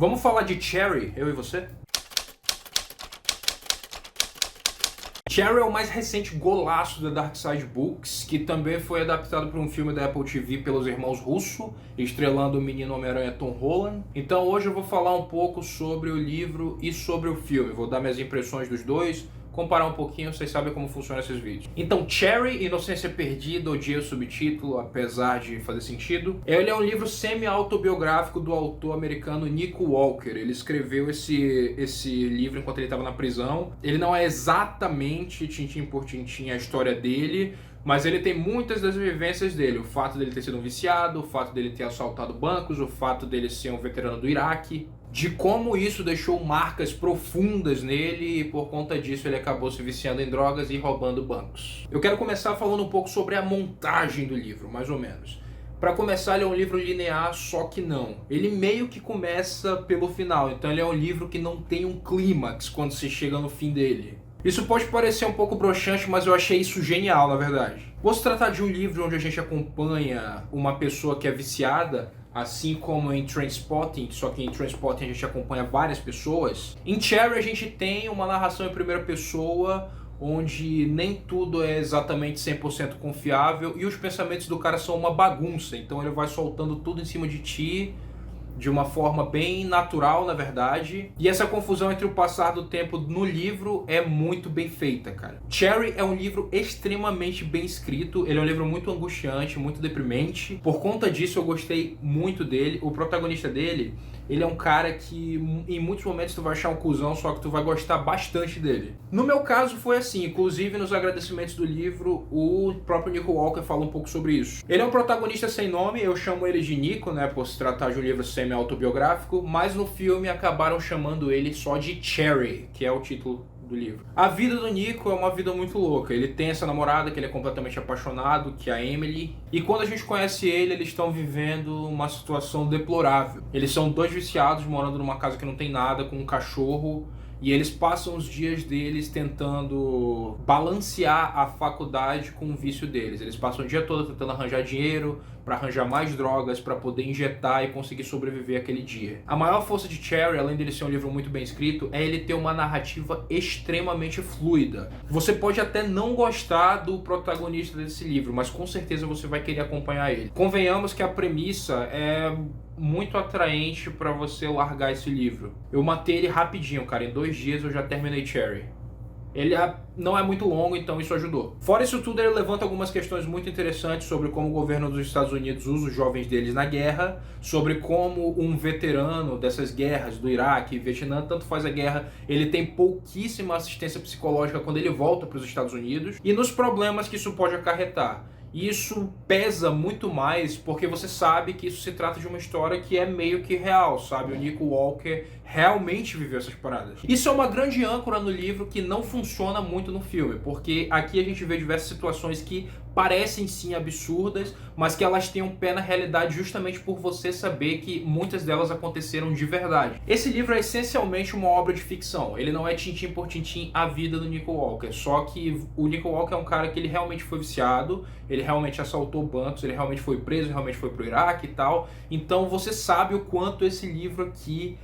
Vamos falar de Cherry, eu e você? Cherry é o mais recente golaço da Dark Side Books, que também foi adaptado para um filme da Apple TV pelos irmãos Russo, estrelando o menino Homem-Aranha Tom Holland. Então hoje eu vou falar um pouco sobre o livro e sobre o filme. Vou dar minhas impressões dos dois, comparar um pouquinho, vocês sabem como funcionam esses vídeos. Então, Cherry, Inocência Perdida, odiei o subtítulo, apesar de fazer sentido. Ele é um livro semi-autobiográfico do autor americano Nico Walker. Ele escreveu esse livro enquanto ele estava na prisão. Ele não é exatamente tintim por tintim a história dele, mas ele tem muitas das vivências dele. O fato dele ter sido um viciado, o fato dele ter assaltado bancos, o fato dele ser um veterano do Iraque, de como isso deixou marcas profundas nele e por conta disso ele acabou se viciando em drogas e roubando bancos. Eu quero começar falando um pouco sobre a montagem do livro, mais ou menos. Para começar, ele é um livro linear, só que não. Ele meio que começa pelo final, então ele é um livro que não tem um clímax quando se chega no fim dele. Isso pode parecer um pouco broxante, mas eu achei isso genial, na verdade. Vou se tratar de um livro onde a gente acompanha uma pessoa que é viciada, assim como em Trainspotting, só que em Trainspotting a gente acompanha várias pessoas. Em Cherry a gente tem uma narração em primeira pessoa, onde nem tudo é exatamente 100% confiável e os pensamentos do cara são uma bagunça, então ele vai soltando tudo em cima de ti, de uma forma bem natural, na verdade. E essa confusão entre o passar do tempo no livro é muito bem feita, cara. Cherry é um livro extremamente bem escrito, ele é um livro muito angustiante, muito deprimente. Por conta disso eu gostei muito dele. O protagonista dele, ele é um cara que em muitos momentos tu vai achar um cuzão, só que tu vai gostar bastante dele. No meu caso foi assim, inclusive nos agradecimentos do livro, o próprio Nico Walker fala um pouco sobre isso. Ele é um protagonista sem nome, eu chamo ele de Nico, né, por se tratar de um livro semi-autobiográfico, mas no filme acabaram chamando ele só de Cherry, que é o título do livro. A vida do Nico é uma vida muito louca. Ele tem essa namorada que ele é completamente apaixonado, que é a Emily. E quando a gente conhece ele, eles estão vivendo uma situação deplorável. Eles são dois viciados morando numa casa que não tem nada, com um cachorro. E eles passam os dias deles tentando balancear a faculdade com o vício deles. Eles passam o dia todo tentando arranjar dinheiro, para arranjar mais drogas, para poder injetar e conseguir sobreviver aquele dia. A maior força de Cherry, além dele ser um livro muito bem escrito, é ele ter uma narrativa extremamente fluida. Você pode até não gostar do protagonista desse livro, mas com certeza você vai querer acompanhar ele. Convenhamos que a premissa é muito atraente para você largar esse livro. Eu matei ele rapidinho, cara. Em 2 dias eu já terminei Cherry. Ele não é muito longo, então isso ajudou. Fora isso tudo, ele levanta algumas questões muito interessantes sobre como o governo dos Estados Unidos usa os jovens deles na guerra, sobre como um veterano dessas guerras do Iraque e Vietnã, tanto faz a guerra, ele tem pouquíssima assistência psicológica quando ele volta para os Estados Unidos, e nos problemas que isso pode acarretar. Isso pesa muito mais porque você sabe que isso se trata de uma história que é meio que real, sabe? O Nico Walker realmente viveu essas paradas. Isso é uma grande âncora no livro que não funciona muito no filme, porque aqui a gente vê diversas situações que parecem sim absurdas, mas que elas têm um pé na realidade justamente por você saber que muitas delas aconteceram de verdade. Esse livro é essencialmente uma obra de ficção, ele não é tintim por tintim a vida do Nico Walker, só que o Nico Walker é um cara que ele realmente foi viciado, ele realmente assaltou bancos, ele realmente foi preso, ele realmente foi pro Iraque e tal, então você sabe o quanto esse livro aqui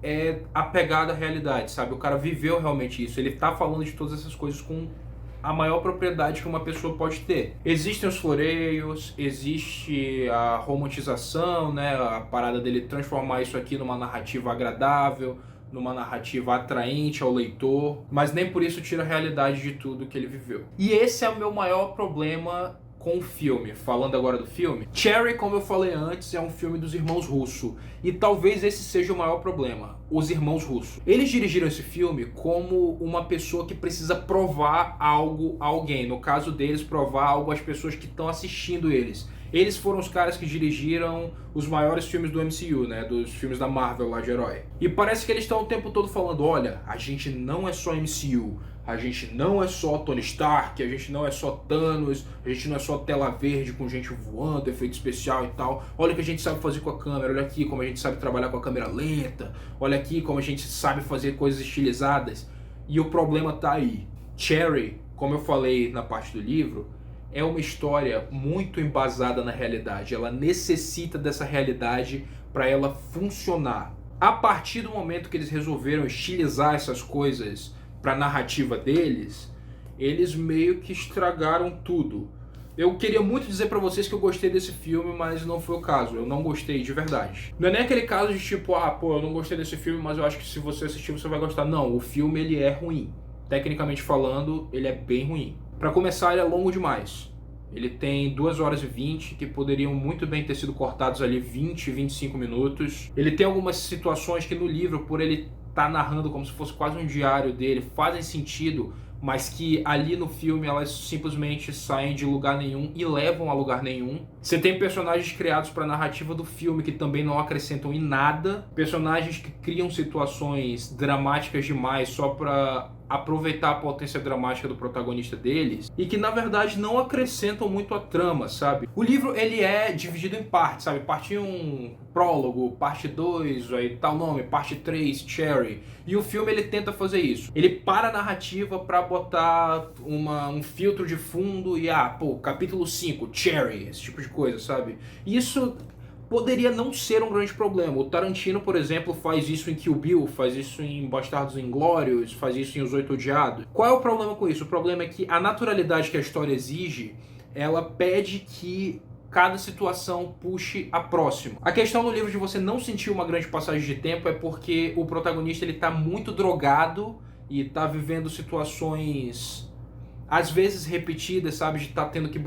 é apegado à realidade, sabe? O cara viveu realmente isso, ele tá falando de todas essas coisas com a maior propriedade que uma pessoa pode ter. Existem os floreios, existe a romantização, né? A parada dele transformar isso aqui numa narrativa agradável, numa narrativa atraente ao leitor, mas nem por isso tira a realidade de tudo que ele viveu. E esse é o meu maior problema com o filme. Falando agora do filme, Cherry, como eu falei antes, é um filme dos irmãos Russo, e talvez esse seja o maior problema, os irmãos Russo. Eles dirigiram esse filme como uma pessoa que precisa provar algo a alguém, no caso deles, provar algo às pessoas que estão assistindo eles. Eles foram os caras que dirigiram os maiores filmes do MCU, né, dos filmes da Marvel lá de herói. E parece que eles estão o tempo todo falando, olha, a gente não é só MCU, a gente não é só Tony Stark, a gente não é só Thanos, a gente não é só tela verde com gente voando, efeito especial e tal. Olha o que a gente sabe fazer com a câmera, olha aqui como a gente sabe trabalhar com a câmera lenta, olha aqui como a gente sabe fazer coisas estilizadas. E o problema tá aí. Cherry, como eu falei na parte do livro, é uma história muito embasada na realidade. Ela necessita dessa realidade para ela funcionar. A partir do momento que eles resolveram estilizar essas coisas pra narrativa deles, eles meio que estragaram tudo. Eu queria muito dizer pra vocês que eu gostei desse filme, mas não foi o caso. Eu não gostei de verdade. Não é nem aquele caso de tipo, eu não gostei desse filme, mas eu acho que se você assistir você vai gostar. Não, o filme ele é ruim. Tecnicamente falando, ele é bem ruim. Pra começar, ele é longo demais. Ele tem 2 horas e 20, que poderiam muito bem ter sido cortados ali 20, 25 minutos. Ele tem algumas situações que no livro, por ele estar narrando como se fosse quase um diário dele, fazem sentido, mas que ali no filme elas simplesmente saem de lugar nenhum e levam a lugar nenhum. Você tem personagens criados para a narrativa do filme que também não acrescentam em nada, personagens que criam situações dramáticas demais só para aproveitar a potência dramática do protagonista deles e que na verdade não acrescentam muito a trama, sabe? O livro ele é dividido em partes, sabe? Parte 1, prólogo, parte 2, aí tal nome, parte 3, Cherry. E o filme ele tenta fazer isso. Ele para a narrativa para botar um filtro de fundo e capítulo 5, Cherry, esse tipo de coisa, sabe? E isso poderia não ser um grande problema. O Tarantino, por exemplo, faz isso em Kill Bill, faz isso em Bastardos Inglórios, faz isso em Os Oito Odiados. Qual é o problema com isso? O problema é que a naturalidade que a história exige, ela pede que cada situação puxe a próxima. A questão no livro de você não sentir uma grande passagem de tempo é porque o protagonista ele tá muito drogado e tá vivendo situações às vezes repetidas, sabe, de tá tendo que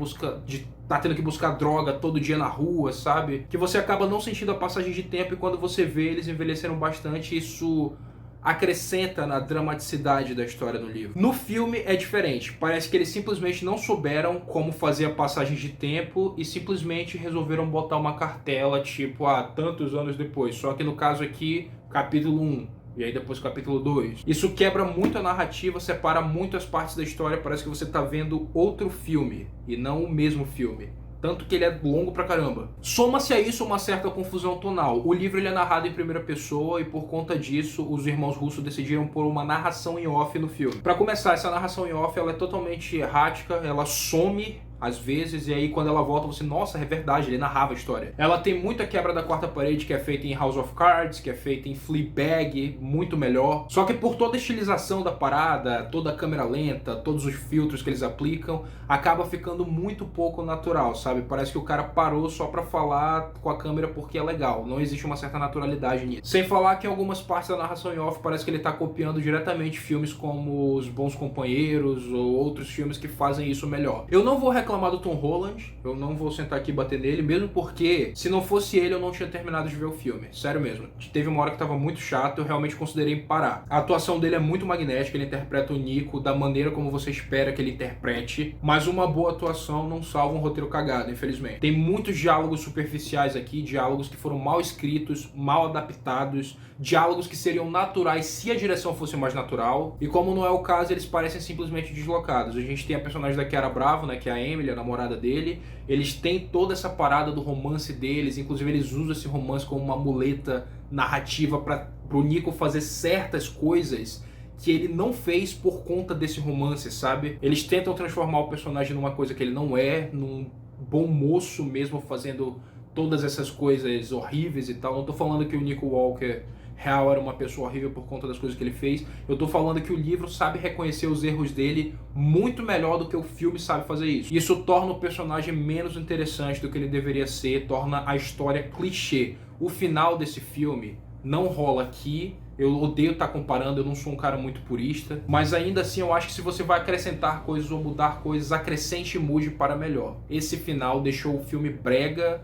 buscar droga todo dia na rua, sabe? Que você acaba não sentindo a passagem de tempo e quando você vê eles envelheceram bastante, isso acrescenta na dramaticidade da história no livro. No filme é diferente, parece que eles simplesmente não souberam como fazer a passagem de tempo e simplesmente resolveram botar uma cartela tipo, tantos anos depois, só que no caso aqui, capítulo 1. E aí depois capítulo 2. Isso quebra muito a narrativa, separa muito as partes da história, parece que você tá vendo outro filme e não o mesmo filme. Tanto que ele é longo pra caramba. Soma-se a isso uma certa confusão tonal. O livro ele é narrado em primeira pessoa e por conta disso os irmãos Russo decidiram pôr uma narração em off no filme. Pra começar, essa narração em off ela é totalmente errática, ela some às vezes, e aí quando ela volta você, nossa, é verdade, ele narrava a história. Ela tem muita quebra da quarta parede que é feita em House of Cards, que é feita em Fleabag, muito melhor. Só que por toda a estilização da parada, toda a câmera lenta, todos os filtros que eles aplicam, acaba ficando muito pouco natural, sabe? Parece que o cara parou só pra falar com a câmera porque é legal, não existe uma certa naturalidade nisso. Sem falar que em algumas partes da narração em off parece que ele tá copiando diretamente filmes como Os Bons Companheiros ou outros filmes que fazem isso melhor. Eu não vou reclamar do Tom Holland, eu não vou sentar aqui e bater nele, mesmo porque se não fosse ele eu não tinha terminado de ver o filme, sério mesmo. Teve uma hora que tava muito chato, eu realmente considerei parar. A atuação dele é muito magnética, ele interpreta o Nico da maneira como você espera que ele interprete, mas uma boa atuação não salva um roteiro cagado, infelizmente. Tem muitos diálogos superficiais aqui, diálogos que foram mal escritos, mal adaptados, diálogos que seriam naturais se a direção fosse mais natural, e como não é o caso, eles parecem simplesmente deslocados. A gente tem a personagem da Chiara Bravo, né, que é a Emily, a namorada dele, eles têm toda essa parada do romance deles, inclusive eles usam esse romance como uma muleta narrativa para pro Nico fazer certas coisas que ele não fez por conta desse romance, sabe? Eles tentam transformar o personagem numa coisa que ele não é, num bom moço mesmo, fazendo todas essas coisas horríveis e tal. Não tô falando que o Nico Walker real era uma pessoa horrível por conta das coisas que ele fez. Eu tô falando que o livro sabe reconhecer os erros dele muito melhor do que o filme sabe fazer isso. Isso torna o personagem menos interessante do que ele deveria ser, torna a história clichê. O final desse filme não rola aqui. Eu odeio estar comparando, eu não sou um cara muito purista, mas ainda assim eu acho que se você vai acrescentar coisas ou mudar coisas, acrescente e mude para melhor. Esse final deixou o filme brega,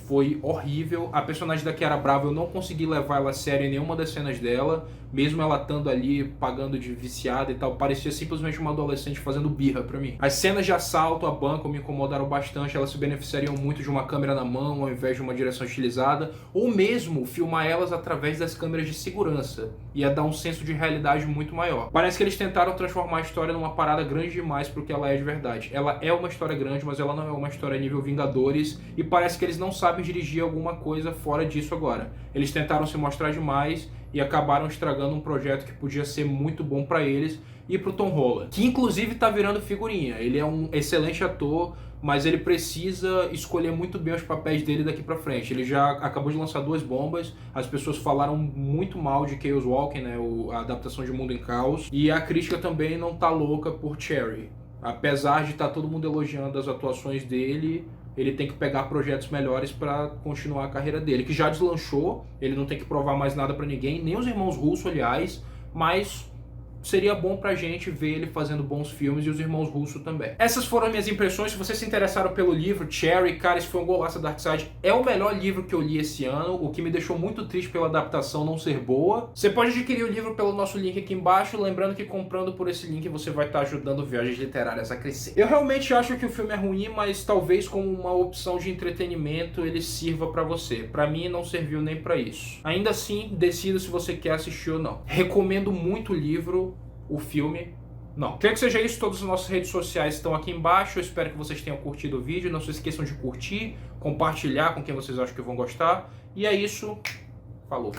foi horrível. A personagem da Chiara Bravo, eu não consegui levar ela a sério em nenhuma das cenas dela, mesmo ela estando ali pagando de viciada e tal, parecia simplesmente uma adolescente fazendo birra pra mim. As cenas de assalto a banco me incomodaram bastante, elas se beneficiariam muito de uma câmera na mão ao invés de uma direção estilizada, ou mesmo filmar elas através das câmeras de segurança. Ia dar um senso de realidade muito maior. Parece que eles tentaram transformar a história numa parada grande demais pro que ela é de verdade. Ela é uma história grande, mas ela não é uma história nível Vingadores, e parece que eles não sabem sabem dirigir alguma coisa fora disso agora. Eles tentaram se mostrar demais e acabaram estragando um projeto que podia ser muito bom pra eles e pro Tom Holland, que inclusive tá virando figurinha. Ele é um excelente ator, mas ele precisa escolher muito bem os papéis dele daqui pra frente. Ele já acabou de lançar 2 bombas, as pessoas falaram muito mal de Chaos Walking, né, a adaptação de Mundo em Caos, e a crítica também não tá louca por Cherry. Apesar de estar todo mundo elogiando as atuações dele, ele tem que pegar projetos melhores para continuar a carreira dele, que já deslanchou, ele não tem que provar mais nada para ninguém, nem os irmãos Russo, aliás, mas seria bom pra gente ver ele fazendo bons filmes e os irmãos Russo também. Essas foram as minhas impressões. Se vocês se interessaram pelo livro, Cherry, cara, esse foi um golaço da Darkseid. É o melhor livro que eu li esse ano, o que me deixou muito triste pela adaptação não ser boa. Você pode adquirir o livro pelo nosso link aqui embaixo, lembrando que comprando por esse link você vai estar ajudando Viagens Literárias a crescer. Eu realmente acho que o filme é ruim, mas talvez como uma opção de entretenimento ele sirva pra você. Pra mim não serviu nem pra isso. Ainda assim, decida se você quer assistir ou não. Recomendo muito o livro. O filme, não. Quero que seja isso, todas as nossas redes sociais estão aqui embaixo. Eu espero que vocês tenham curtido o vídeo. Não se esqueçam de curtir, compartilhar com quem vocês acham que vão gostar. E é isso. Falou.